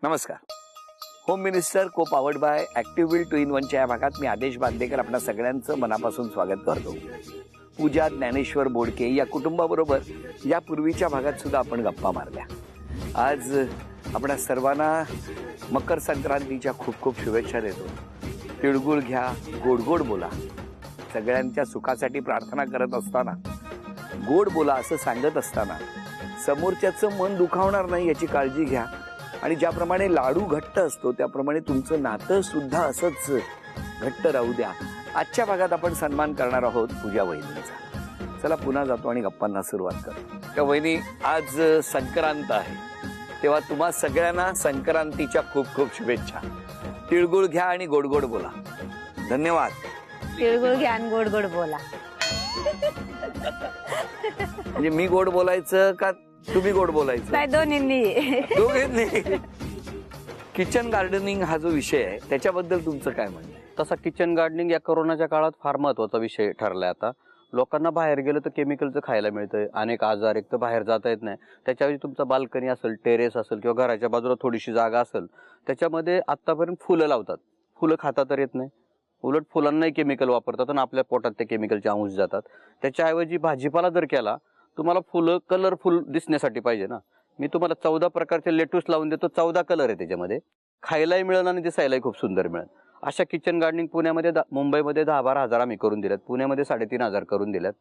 नमस्कार. Home minister को powered by ॲक्टिव्हिल 2-in-1च्या या भागात मी आदेश बांदेकर आपल्या सगळ्यांचं मनापासून स्वागत करतो. पूजा ज्ञानेश्वर बोडके या कुटुंबाबरोबर यापूर्वीच्या भागात सुद्धा आपण गप्पा मारल्या. आज आपणा सर्वांना मकर संक्रांतीच्या खूप खूप शुभेच्छा देतो. तिळगुळ घ्या, गोड गोड बोला. सगळ्यांच्या सुखासाठी प्रार्थना करत असताना, गोड बोला असं सांगत असताना समोरच्याचं मन दुखावणार नाही याची काळजी घ्या. आणि ज्याप्रमाणे लाडू घट्ट असतो त्याप्रमाणे तुमचं नातं सुद्धा असंच घट्ट राहू द्या. आजच्या भागात आपण सन्मान करणार आहोत पूजा वहिनींचा. चला पुन्हा जातो आणि गप्पांना सुरुवात करतो. त्या वहिनी, आज संक्रांत आहे, तेव्हा तुम्हा सगळ्यांना संक्रांतीच्या खूप खूप शुभेच्छा. तिळगुळ घ्या आणि गोड गोड बोला. धन्यवाद. तिळगुळ घ्या आणि गोड गोड बोला. म्हणजे मी गोड बोलायचं का तुम्ही गोड बोलायचं? नाही, दोघींनी. किचन गार्डनिंग हा जो विषय आहे त्याच्याबद्दल तुमचं काय म्हणणं आहे? तसा किचन गार्डनिंग या कोरोनाच्या काळात फार महत्वाचा विषय ठरलाय. आता लोकांना बाहेर गेलं तर केमिकलचं खायला मिळतंय, अनेक आजार, एक तर बाहेर जाता येत नाही. त्याच्याऐवजी तुमचा बाल्कनी असेल, टेरेस असेल किंवा घराच्या बाजूला थोडीशी जागा असेल, त्याच्यामध्ये आतापर्यंत फुलं लावतात. फुलं खाता तर येत नाही, उलट फुलांनाही केमिकल वापरतात आणि आपल्या पोटात ते केमिकलचे अंश जातात. त्याच्याऐवजी भाजीपाला जर केला, तुम्हाला फुलं कलरफुल दिसण्यासाठी पाहिजे ना. मी तुम्हाला 14 प्रकारचे लेटूस लावून देतो, 14 कलर आहे त्याच्यामध्ये. खायलाही मिळेल आणि दिसायलाही खूप सुंदर मिळेल. अशा किचन गार्डनिंग पुण्यामध्ये मुंबईमध्ये 10-12 हजार आम्ही करून दिल्यात, पुण्यामध्ये 3,500 करून दिल्यात.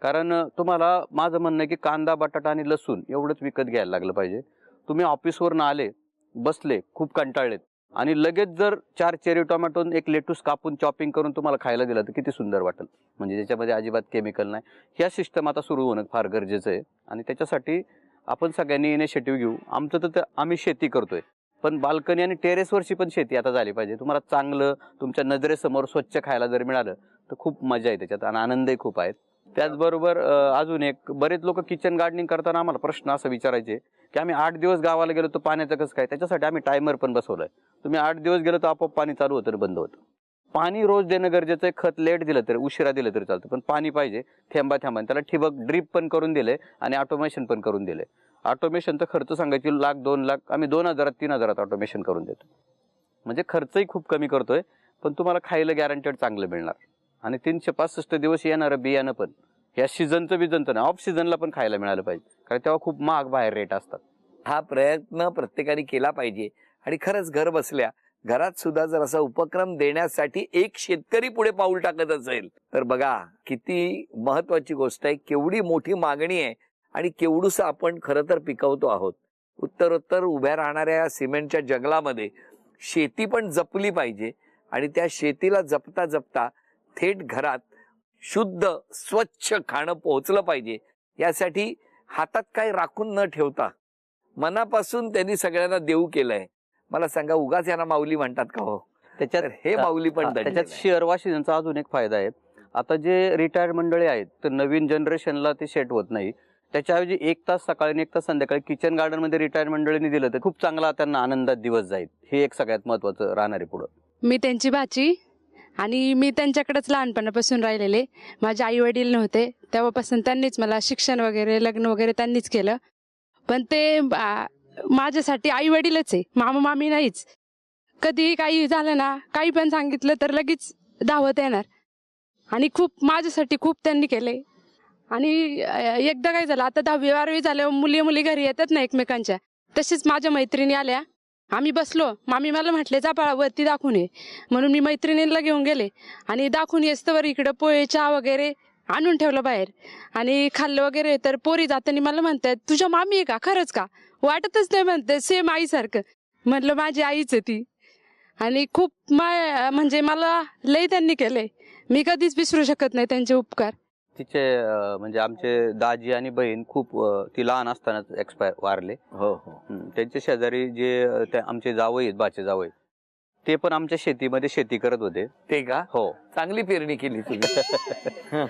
कारण तुम्हाला माझं म्हणणं आहे की कांदा, बटाटा आणि लसूण एवढंच विकत घ्यायला लागलं पाहिजे. तुम्ही ऑफिसवरून आले, बसले, खूप कंटाळलेत आणि लगेच जर 4 चेरी टोमॅटो, एक लेटूस कापून चॉपिंग करून तुम्हाला खायला दिलं तर किती सुंदर वाटेल. म्हणजे त्याच्यामध्ये अजिबात केमिकल नाही. ह्या सिस्टम आता सुरू होणं फार गरजेचं आहे आणि त्याच्यासाठी आपण सगळ्यांनी इनिशिएटिव्ह घेऊ. आमचं तर आम्ही शेती करतोय, पण बाल्कनी आणि टेरेसवरची पण शेती आता झाली पाहिजे. तुम्हाला चांगलं तुमच्या नजरेसमोर स्वच्छ खायला जर मिळालं तर खूप मजा आहे त्याच्यात आणि आनंदही खूप आहेत. त्याचबरोबर अजून एक, बरेच लोक किचन गार्डनिंग करताना आम्हाला प्रश्न असं विचारायचे की आम्ही 8 दिवस गावाला गेलो तर पाण्याचं कसं काय. त्याच्यासाठी आम्ही टायमर पण बसवलाय. तुम्ही 8 दिवस गेलो तर आपोआप पाणी चालू होतं, बंद होतं. पाणी रोज देणं गरजेचं आहे. खत लेट दिलं तरी, उशिरा दिलं तरी चालतं, पण पाणी पाहिजे थेंबा थेंबा. त्याला ठिबक ड्रीप पण करून दिले आणि ऑटोमेशन पण करून दिले. ऑटोमेशनचा खर्च सांगायची 1,00,000-2 लाख, आम्ही 2,000-3,000 ऑटोमेशन करून देतो. म्हणजे खर्चही खूप कमी करतोय, पण तुम्हाला खायला गॅरंटेड चांगलं मिळणार. आणि 365 दिवस येणारं बियाणं पण या सीझनचं बिजनचं नाही, ऑफ सीझनला पण खायला मिळालं पाहिजे, कारण तेव्हा खूप महाग बाहेर रेट असतात. हा प्रयत्न प्रत्येकाने केला पाहिजे. आणि खरंच घर बसल्या घरात सुद्धा जर असा उपक्रम देण्यासाठी एक शेतकरी पुढे पाऊल टाकत असेल तर बघा किती महत्वाची गोष्ट आहे. केवढी मोठी मागणी आहे आणि केवढूस आपण खरं तर पिकवतो आहोत. उत्तरोत्तर उभ्या राहणाऱ्या सिमेंटच्या जंगलामध्ये शेती पण जपली पाहिजे आणि त्या शेतीला जपता जपता थेट घरात शुद्ध स्वच्छ खाणं पोहोचलं पाहिजे. यासाठी हातात काही राखून न ठेवता मनापासून त्यांनी सगळ्यांना देऊ केलंय. मला सांगा, उगाच यांना माऊली म्हणतात का हो? त्याच्यात हे माऊली पण त्याच्यात शेअर वाशिंचा अजून एक फायदा आहे. आता जे रिटायर्ड मंडळी आहेत तर नवीन जनरेशनला ते सेट होत नाही. त्याच्याऐवजी 1 तास सकाळी आणि 1 तास संध्याकाळी किचन गार्डन मध्ये रिटायर्ड मंडळींनी दिलं तर खूप चांगला त्यांना आनंदात दिवस जाईल. हे एक सगळ्यात महत्वाचं राहणार आहे पुढं. मी त्यांची भाची आणि मी त्यांच्याकडेच लहानपणापासून राहिलेले. माझे आई वडील नव्हते तेव्हापासून त्यांनीच मला शिक्षण वगैरे, लग्न वगैरे त्यांनीच केलं. पण ते माझ्यासाठी आई वडीलच आहे, मामा मामी नाहीच. कधी काही झालं ना, काही पण सांगितलं तर लगेच धावत येणार आणि खूप माझ्यासाठी खूप त्यांनी केले. आणि एकदा काय झालं, आता 10वी-12वी झाल्यावर मुली घरी येतात ना एकमेकांच्या, तशीच माझ्या मैत्रिणी आल्या. आम्ही बसलो, मामी मला म्हटले जा बाळा वरती दाखवून ये, म्हणून मी मैत्रिणींना घेऊन गेले आणि दाखवून येस्तवर इकडं पोहे चहा वगैरे आणून ठेवलं बाहेर आणि खाल्लं वगैरे. तर पोरी जाताना मला म्हणतात तुझ्या मामी आहे का? खरंच का? वाटतच नाही म्हणते, सेम आईसारखं. म्हटलं माझी आईच आहे ती. आणि खूप म्हणजे मला लई त्यांनी केलंय, मी कधीच विसरू शकत नाही त्यांचे उपकार. तिचे म्हणजे आमचे दाजी आणि बहीण खूप, ती लहान असतानाच एक्सपायर वारले. हो हो. त्यांच्या शेजारी जे आमचे जावई आहेत, बाचे जावई, ते पण आमच्या शेतीमध्ये शेती करत होते. ते का? हो. चांगली पेरणी केली तुम्ही.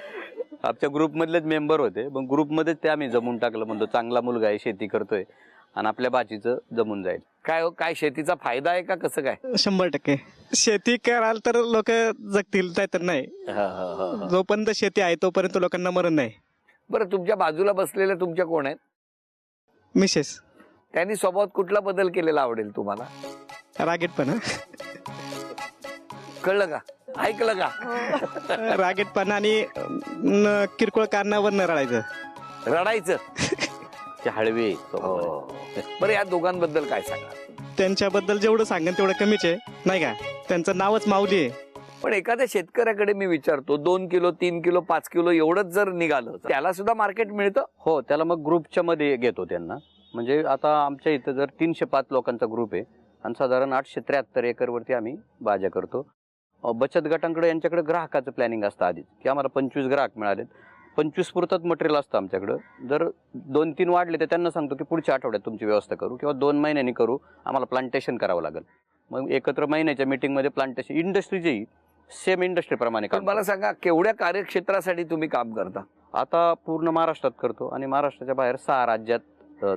आमच्या ग्रुपमधलेच मेंबर होते, पण ग्रुपमध्येच ते आम्ही जमून टाकलं. म्हणतो चांगला मुलगा आहे, शेती करतोय आणि आपल्या भाचीचं जमून जाईल. काय हो, काय शेतीचा फायदा आहे का कसं काय? 100% शेती कराल तर लोक जगतील, नाही तर नाही. जोपर्यंत शेती आहे तोपर्यंत लोकांना मरण नाही. बरं, तुमच्या बाजूला बसलेल्या तुमच्या कोण आहेत? मिसेस. त्यांनी स्वभावात कुठला बदल केलेला आवडेल तुम्हाला? रागेटपणा. कळलं का? ऐकलं का? रागेटपणा आणि किरकोळ कारणावर न रडायचं. रडायचं. ते हळवे. बरं, या दोघांबद्दल काय सांगा? त्यांच्याबद्दल जेवढं सांगेन तेवढं कमीच आहे, नाही का? त्यांचं नावच माऊली आहे. पण एखाद्या शेतकऱ्याकडे मी विचारतो, 2 किलो 3 किलो 5 किलो एवढंच जर निघालं त्याला सुद्धा मार्केट मिळतं? हो, त्याला मग ग्रुपच्या मध्ये घेतो त्यांना. म्हणजे आता आमच्या इथं जर 305 लोकांचा ग्रुप आहे आणि साधारण 873 एकरवरती आम्ही भाज्या करतो. बचत गटांकडे यांच्याकडे ग्राहकाचं प्लॅनिंग असतं आधीच, की आम्हाला 25 ग्राहक मिळालेत, 25 पुरतच मटेरियल असतं आमच्याकडं. जर 2-3 वाढले तर त्यांना सांगतो की पुढच्या आठवड्यात तुमची व्यवस्था करू किंवा 2 महिन्यांनी करू, आम्हाला प्लांटेशन करावं लागेल. मग एकत्र महिन्याच्या मीटिंगमध्ये प्लांटेशन इंडस्ट्रीची सेम इंडस्ट्रीप्रमाणे पण काम. मला सांगा, केवढ्या कार्यक्षेत्रासाठी तुम्ही काम करता? आता पूर्ण महाराष्ट्रात करतो आणि महाराष्ट्राच्या बाहेर 6 राज्यात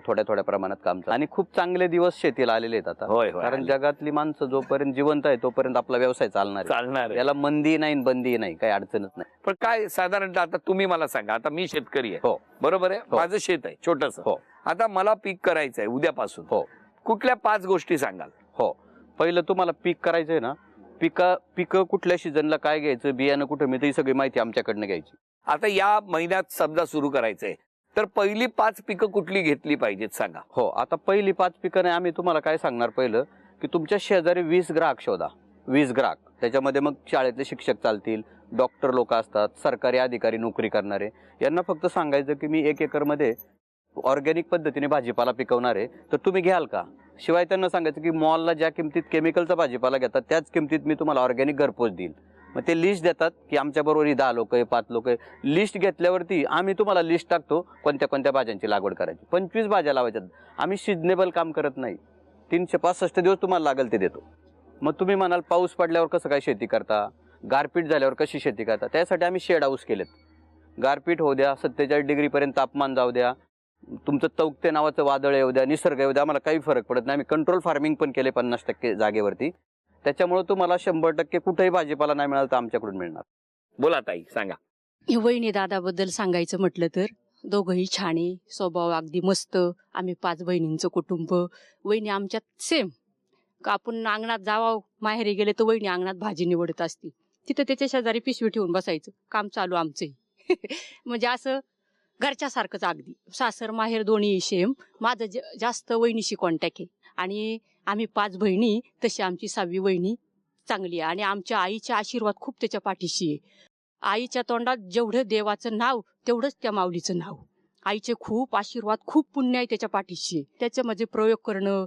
थोड्या थोड्या प्रमाणात काम चालतं. आणि खूप चांगले दिवस शेतीला आलेले आहेत आता. होय, कारण जगातली माणसं जोपर्यंत जिवंत आहे तोपर्यंत आपला व्यवसाय चालणार आहे. याला मंदी नाही बंदी नाही, काही अडचणच नाही. पण काय साधारणतः आता तुम्ही मला सांगा, आता मी शेतकरी आहे, हो बरोबर आहे, हो. माझं शेत आहे छोटस. हो. आता मला पीक करायचं आहे उद्यापासून. हो. कुठल्या 5 गोष्टी सांगाल? हो, पहिलं तुम्हाला पीक करायचंय ना, पिकं कुठल्या सीझनला काय घ्यायचं, बियाणं कुठं मिळतं, ही सगळी माहिती आमच्याकडनं घ्यायची. आता या महिन्यात समजा सुरू करायचंय, तर पहिली 5 पिकं कुठली घेतली पाहिजेत सांगा. हो, आता पहिली 5 पिकं नाही, आम्ही तुम्हाला काय सांगणार, पहिलं की तुमच्या शेजारी 20 ग्राहक शोधा. 20 ग्राहक, त्याच्यामध्ये मग शाळेतले शिक्षक चालतील, डॉक्टर लोक असतात, सरकारी अधिकारी, नोकरी करणारे. यांना फक्त सांगायचं की मी 1 एकरमध्ये ऑर्गॅनिक पद्धतीने भाजीपाला पिकवणार आहे, तर तुम्ही घ्याल का? शिवाय त्यांना सांगायचं की मॉलला ज्या किमतीत केमिकलचा भाजीपाला घेतात त्याच किमतीत मी तुम्हाला ऑर्गॅनिक घरपोच देईल. मग ते लिस्ट देतात की आमच्याबरोबर 10 लोक आहे, 5 लोक आहे. लिस्ट घेतल्यावरती आम्ही तुम्हाला लिस्ट टाकतो कोणत्या कोणत्या भाज्यांची लागवड करायची. 25 भाज्या लावायच्यात. आम्ही सिजनेबल काम करत नाही. 365 दिवस तुम्हाला लागेल ते देतो. मग तुम्ही म्हणाल पाऊस पडल्यावर कसं काय शेती करता, गारपीट झाल्यावर कशी शेती करता? त्यासाठी आम्ही शेड हाऊस केलेत. गारपीट होऊ द्या, 47 डिग्रीपर्यंत तापमान जाऊ द्या, तुमचं तौक्ते नावाचं वादळ येऊ द्या, निसर्ग येऊ द्या, आम्हाला काही फरक पडत नाही. आम्ही कंट्रोल फार्मिंग पण केले 50% जागेवरती. त्याच्यामुळे तुम्हाला 100% कुठेही भाजीपाला नाही मिळाला तर आमच्याकडून मिळणार. बोला ताई, सांगा. वहिनी दादाबद्दल सांगायचं म्हटलं तर दोघंही छान आहे, स्वभाव अगदी मस्त. आम्ही 5 बहिणींचं कुटुंब. वहिनी आमच्यात सेम. आपण अंगणात जावं, माहेरी गेले तर वहिनी अंगणात भाजी निवडत असते. तिथं त्याच्या शेजारी पिशवी ठेवून बसायचं, काम चालू आमचे. म्हणजे असं घरच्या सारखंच अगदी. सासर माहेर दोन्ही सेम. माझं जास्त वहिनीशी कॉन्टॅक्ट आहे. आणि आम्ही 5 बहिणी, तशी आमची 6वी वहिनी चांगली आहे. आणि आमच्या आईचा आशीर्वाद खूप त्याच्या पाठीशी आहे. आईच्या तोंडात जेवढं देवाचं नाव तेवढंच त्या माऊलीचं नाव. आईचे खूप आशीर्वाद, खूप पुण्य आहे त्याच्या पाठीशी आहे. त्याचं म्हणजे प्रयोग करणं,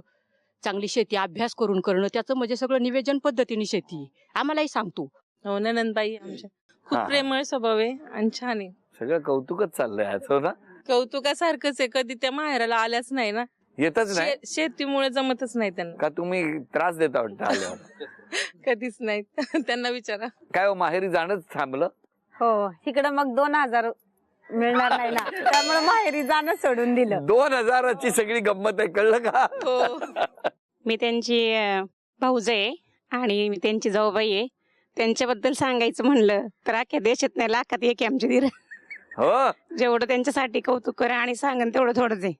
चांगली शेती अभ्यास करून करणं, त्याचं म्हणजे सगळं निवेदन पद्धतीने शेती आहे. आम्हालाही सांगतो. हो, नंदबाई आमच्या खूप प्रेमळ स्वभाव आहे आणि छान आहे. सगळं कौतुकच चाललंय असं ना? कौतुकासारखंच आहे. कधी त्या माहेराला आल्याच नाही ना, येतच नाही शेतीमुळे जमतच नाही त्यांना. का? तुम्ही त्रास देता वाटतं आल्यावर? कधीच नाही. त्यांना विचारा. काय हो, माहेरी जाणंच थांबलं? हो, तिकडं मग 2000 मिळणार नाही ना, त्यामुळे माहेरी जाणं सोडून दिलं. 2000ची सगळी गंमत आहे, कळलं का? हो. मी त्यांची भाऊज आहे आणि मी त्यांची जाऊबाई आहे. त्यांच्याबद्दल सांगायचं म्हणलं तर अख्ख्या देशात नाही, लाखात एक आहे आमचे धीर. हो, जेवढं त्यांच्यासाठी कौतुक करा आणि सांगन तेवढं थोडंच आहे.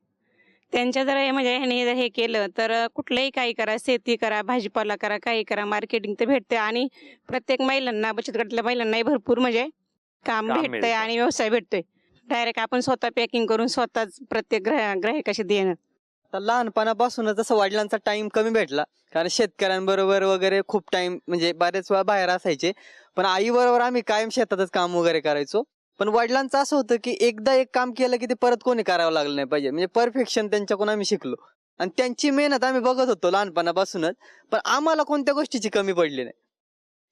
त्यांच्या जर म्हणजे ह्याने जर हे केलं तर कुठलंही काही करा, शेती करा, भाजीपाला करा, काही करा, मार्केटिंग तर भेटते. आणि प्रत्येक महिलांना, बचत गटातल्या महिलांनाही भरपूर म्हणजे काम भेटतंय आणि व्यवसाय भेटतोय. डायरेक्ट आपण स्वतः पॅकिंग करून स्वतःच प्रत्येक ग्राहकाशी देणं. तर लहानपणापासूनच असं वडिलांचा टाइम कमी भेटला, कारण शेतकऱ्यांबरोबर वगैरे खूप टाइम म्हणजे बऱ्याच वेळा बाहेर असायचे. पण आई बरोबर आम्ही कायम शेतातच काम वगैरे करायचो. पण वडिलांचं असं होतं की एकदा एक काम केलं की ते परत कोणी करावं लागलं नाही पाहिजे, म्हणजे परफेक्शन त्यांच्याकडून आम्ही शिकलो. आणि त्यांची मेहनत आम्ही बघत होतो लहानपणापासूनच. पण आम्हाला कोणत्या गोष्टीची कमी पडली नाही.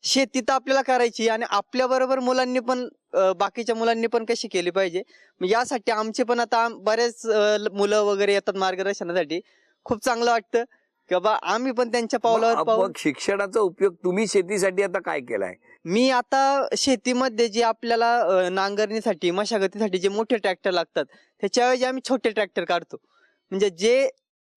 शेती तर आपल्याला करायची आणि आपल्या बरोबर मुलांनी पण, बाकीच्या मुलांनी पण कशी केली पाहिजे. यासाठी आमचे पण आता बरेच मुलं वगैरे येतात मार्गदर्शनासाठी. खूप चांगलं वाटतं की बाबा आम्ही पण त्यांच्या पावलावर पाऊल. मग शिक्षणाचा उपयोग तुम्ही शेतीसाठी आता काय केलाय? मी आता शेतीमध्ये जे आपल्याला नांगरणीसाठी, मशागतीसाठी जे मोठे ट्रॅक्टर लागतात त्याच्याऐवजी आम्ही छोटे ट्रॅक्टर काढतो. म्हणजे जे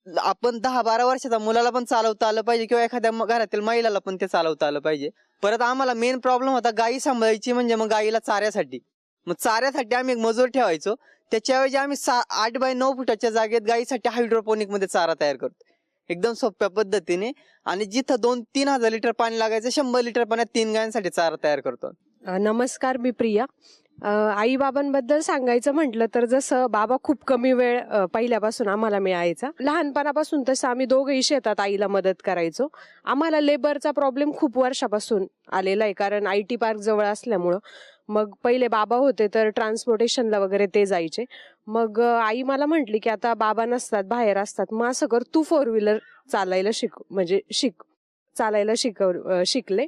आपण 10-12 वर्षाचा मुलाला पण चालवता आलं पाहिजे किंवा एखाद्या घरातील महिलाला पण ते चालवता आलं पाहिजे. परत आम्हाला मेन प्रॉब्लेम होता गायी सांभाळायची, म्हणजे मग गायीला चाऱ्यासाठी. मग चाऱ्यासाठी आम्ही एक मजूर ठेवायचो. त्याच्याऐवजी आम्ही 8 बाय 9 फुटाच्या जागेत गाईसाठी हायड्रोपोनिक मध्ये चारा तयार करतो एकदम सोप्या पद्धतीने. आणि जिथं 2-3 हजार लिटर पाणी लागायचं 100 लिटर पाण्यात 3 गायांसाठी चारा तयार करतो. नमस्कार, मी प्रिया. आई बाबांबद्दल सांगायचं म्हटलं तर जसं बाबा खूप कमी वेळ पहिल्यापासून आम्हाला मिळायचा. लहानपणापासून तसं आम्ही दोघंही शेतात आईला मदत करायचो. आम्हाला लेबरचा प्रॉब्लेम खूप वर्षापासून आलेला आहे, कारण IT पार्क जवळ असल्यामुळं. मग पहिले बाबा होते तर ट्रान्सपोर्टेशनला वगैरे ते जायचे. मग आई मला म्हटली की आता बाबा नसतात, बाहेर असतात, मग असं कर तू 4 व्हीलर चालायला शिकले.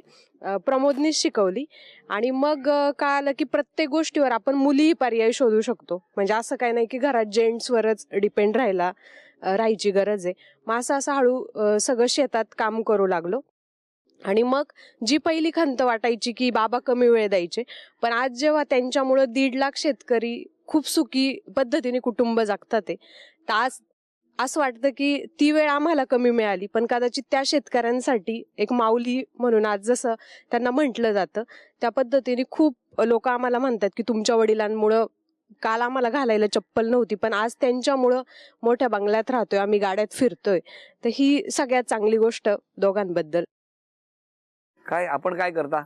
प्रमोदनीच शिकवली. आणि मग कळालं की प्रत्येक गोष्टीवर आपण मुलीही पर्याय शोधू शकतो. म्हणजे असं काही नाही की घरात जेंट्सवरच डिपेंड राहायची गरज आहे. मग असं हळू सगळं शेतात काम करू लागलो. आणि मग जी पहिली खंत वाटायची की बाबा कमी वेळ द्यायचे, पण आज जेव्हा त्यांच्यामुळे 1.5 लाख शेतकरी खूप सुखी पद्धतीने कुटुंब जगतात आहे, तर आज असं वाटतं की ती वेळ आम्हाला कमी मिळाली, पण कदाचित त्या शेतकऱ्यांसाठी एक माऊली म्हणून आज जसं त्यांना म्हटलं जातं त्या पद्धतीने खूप लोक आम्हाला म्हणतात की तुमच्या वडिलांमुळं काल आम्हाला घालायला चप्पल नव्हती, पण आज त्यांच्यामुळं मोठ्या बंगल्यात राहतोय, आम्ही गाड्यात फिरतोय. तर ही सगळ्यात चांगली गोष्ट दोघांबद्दल. आपण काय करता?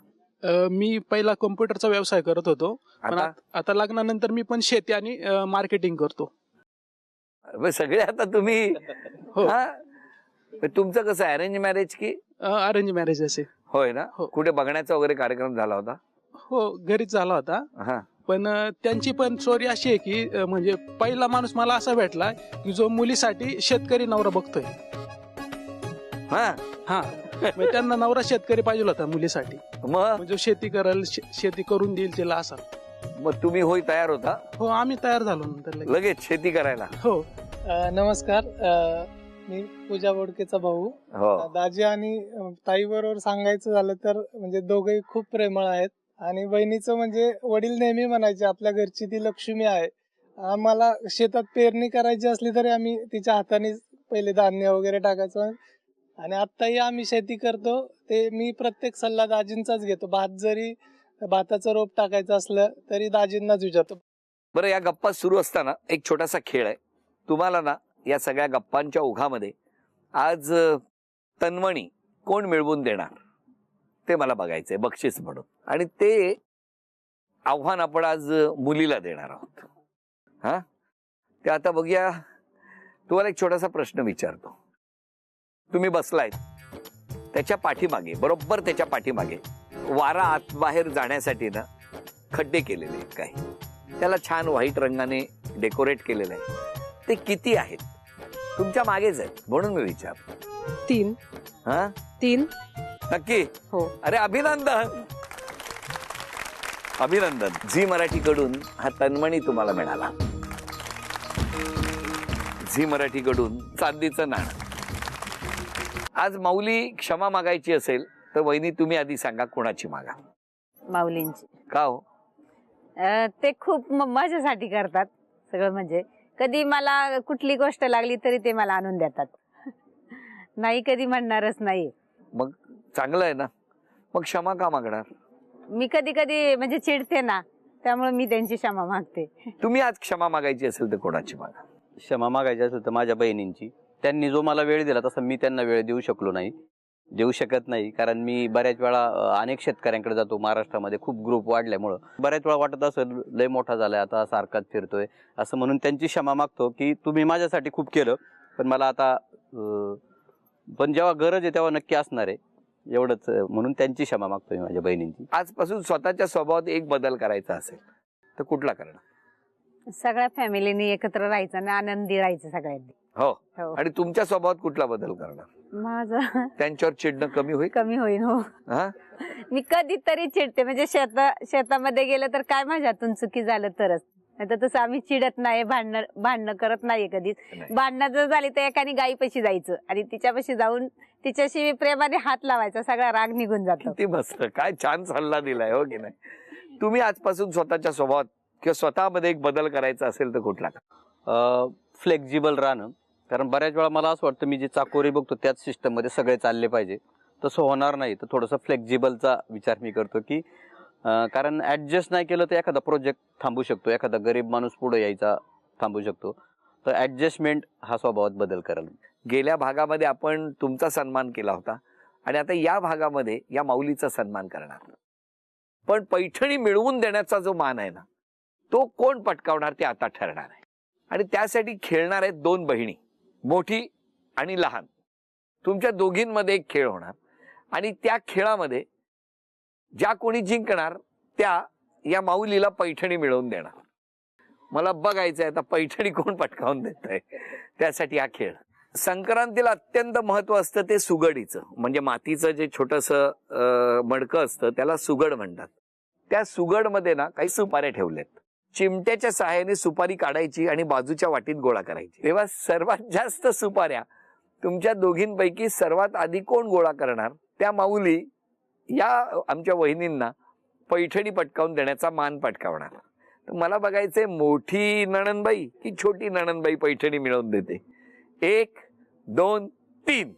मी पहिला कॉम्प्युटरचा व्यवसाय करत होतो, पण आता आता लग्नानंतर मी पण शेती आणि मार्केटिंग करतो. सगळे आता तुम्ही हो. हा? तुमचं कसं अरेंज मॅरेज की अरेंज मॅरेज असे. होय ना? हो. कुठे बघण्याचा वगैरे कार्यक्रम झाला होता? हो, घरीच झाला होता. हा. पण त्यांची पण स्टोरी अशी आहे की म्हणजे पहिला माणूस मला असा भेटला की जो मुलीसाठी शेतकरी नवरा बघतोय. हा, मग त्यांना नवरा शेतकरी पाहिजे होता मुलीसाठी, मग जो शेती करेल, शेती करून देईल तिला असा. मग तुम्ही होय तयार होता हो, आम्ही तयार झालो नंतर लगेच शेती करायला? हो. नमस्कार, मी पूजा बोडकेचा भाऊ. हो. दाजी आणि ताई बरोबर सांगायचं झालं तर म्हणजे दोघेही खूप प्रेमळ आहेत. आणि बहिणीचं म्हणजे वडील नेहमी म्हणायचे आपल्या घरची ती लक्ष्मी आहे. आम्हाला शेतात पेरणी करायची असली तरी आम्ही तिच्या हाताने पहिले धान्य वगैरे टाकायचो. आणि आत्ताही आम्ही शेती करतो, ते मी प्रत्येक सल्ला दाजींचाच घेतो. भाताचं रोप टाकायचं असलं तरी दाजींनाच विचारतो. बरं, या गप्पा सुरू असताना एक छोटासा खेळ आहे. तुम्हाला ना या सगळ्या गप्पांच्या ओघामध्ये आज तन्मणी कोण मिळवून देणार ते मला बघायचंय, बक्षीस म्हणून. आणि ते आव्हान आपण आज मुलीला देणार आहोत. हा, ते आता बघूया. तुम्हाला एक छोटासा प्रश्न विचारतो. तुम्ही बसलायत, त्याच्या पाठीमागे, बरोबर त्याच्या पाठीमागे वारा आत बाहेर जाण्यासाठी ना खड्डे केलेले आहेत काही. त्याला छान व्हाईट रंगाने डेकोरेट केलेलं आहे. ते किती आहेत? तुमच्या मागेच आहेत म्हणून मी विचारतो. 3. हा, 3 नक्की? हो. अरे अभिनंदन, अभिनंदन. झी मराठीकडून हा तन्मणी तुम्हाला मिळाला. झी मराठीकडून चांदीचं नाणं. आज माऊली क्षमा मागायची असेल तर वहिनी तुम्ही आधी सांगा, कोणाची मागा? माऊलींची. का हो? ते खूप माझ्यासाठी करतात सगळं. म्हणजे कधी मला कुठली गोष्ट लागली तरी ते मला आणून देतात. नाही कधी म्हणणारच नाही. मग चांगलं आहे ना. मग क्षमा का मागणार? मी कधी कधी म्हणजे चिडते ना, त्यामुळे मी त्यांची क्षमा मागते. तुम्ही आज क्षमा मागायची असेल तर कोणाची मागा? क्षमा मागायची असेल तर माझ्या बहिणींची. त्यांनी जो मला वेळ दिला तसा मी त्यांना वेळ देऊ शकत नाही, कारण मी बऱ्याच वेळा अनेक शेतकऱ्यांकडे जातो. महाराष्ट्रामध्ये खूप ग्रुप वाढल्यामुळं बऱ्याच वेळा वाटत असेल लय मोठा झालाय आता, सारखाच फिरतोय असं, म्हणून त्यांची क्षमा मागतो की तुम्ही माझ्यासाठी खूप केलं, पण मला आता पण जेव्हा गरज आहे तेव्हा नक्की असणार आहे, एवढंच. म्हणून त्यांची क्षमा मागतोय माझ्या बहिणींची. आजपासून स्वतःच्या स्वभावात एक बदल करायचा असेल तर कुठला करणार? सगळ्या फॅमिलीने एकत्र राहायचं आणि आनंदी राहायचं सगळ्यांनी. हो. हो. आणि तुमच्या स्वभावात कुठला बदल करणार? माझं त्यांच्यावर चिडणं कमी होईल? कमी होईल. हो. हा, मी कधीतरी चिडते, म्हणजे शेतामध्ये गेलं तर काय माझ्यातून चुकी झालं तरच, नाही तर तसं आम्ही चिडत नाही, भांडणं करत नाही कधीच. भांडणं जर झाली तर एकाने गाईपाशी जायचं आणि तिच्यापाशी जाऊन तिच्याशी प्रेमाने हात लावायचा, सगळा राग निघून जातो. किती मस्त, काय छान सल्ला दिलाय, हो की नाही? तुम्ही आजपासून स्वतःच्या स्वभावात किंवा स्वतःमध्ये एक बदल करायचा असेल तर कुठला? फ्लेक्झिबल राहणं. कारण बऱ्याच वेळा मला असं वाटतं मी जे चाकोरी बघतो त्याच सिस्टम मध्ये सगळे चालले पाहिजे, तसं होणार नाही. तर थोडंसं फ्लेक्झिबलचा विचार मी करतो की कारण ऍडजस्ट नाही केलं तर एखादा प्रोजेक्ट थांबू शकतो, एखादा गरीब माणूस पुढे यायचा थांबू शकतो. तर ऍडजस्टमेंट हा स्वभावात बदल करेल. गेल्या भागामध्ये आपण तुमचा सन्मान केला होता आणि आता या भागामध्ये या माऊलीचा सन्मान करणार. पण पैठणी मिळवून देण्याचा जो मान आहे ना, तो कोण पटकावणार ते आता ठरणार आहे. आणि त्यासाठी खेळणार आहेत 2 बहिणी, मोठी आणि लहान. तुमच्या दोघींमध्ये एक खेळ होणार आणि त्या खेळामध्ये ज्या कोणी जिंकणार त्या या माऊलीला पैठणी मिळवून देणार. मला बघायचंय आता पैठणी कोण पटकावून देत आहे. त्यासाठी हा खेळ. संक्रांतीला अत्यंत महत्व असतं ते सुगडीचं, म्हणजे मातीचं जे छोटंसं मडकं असतं त्याला सुगड म्हणतात. त्या सुगडमध्ये ना काही सुपाऱ्या ठेवल्यात. चिमट्याच्या सहाय्याने सुपारी काढायची आणि बाजूच्या वाटीत गोळा करायची. तेव्हा सर्वात जास्त सुपाऱ्या तुमच्या दोघींपैकी सर्वात आधी कोण गोळा करणार त्या माऊली या आमच्या वहिनींना पैठणी पटकावून देण्याचा मान पटकावणार. तर मला बघायचंय मोठी नणंदबाई की छोटी नणंदबाई पैठणी मिळवून देते. 1 2 3.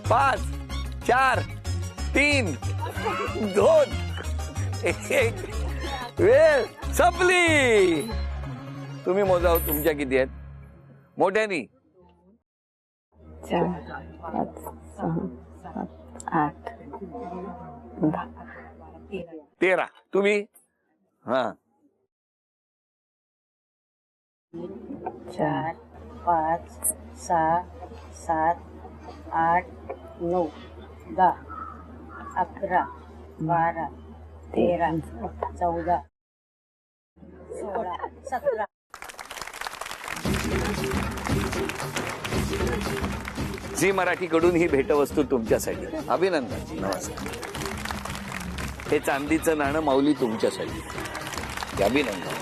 पाच 4 3 2 1. वेळ संपली. तुम्ही मोजाव तुमच्या किती आहेत मोठ्यानी. 4 5 6 7 8 10 13. तुम्ही 4 5 6 7 8 9 10 11 12 13 14 16 17. झी मराठीकडून ही भेटवस्तू तुमच्यासाठी. अभिनंदन. नमस्कार. हे चांदीचं नाणं माऊली तुमच्यासाठी. अभिनंदन.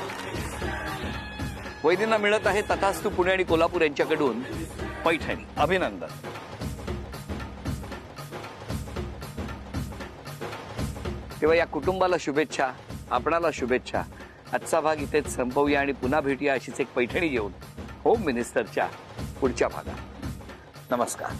वैद्यांना मिळत आहे तथास्तु पुणे आणि कोल्हापूर यांच्याकडून पैठणी. अभिनंदन. तेव्हा या कुटुंबाला शुभेच्छा, आपणाला शुभेच्छा. आजचा भाग इथेच संपवूया आणि पुन्हा भेटूया अशीच एक पैठणी घेऊन होम मिनिस्टरच्या पुढच्या भागात. नमस्कार.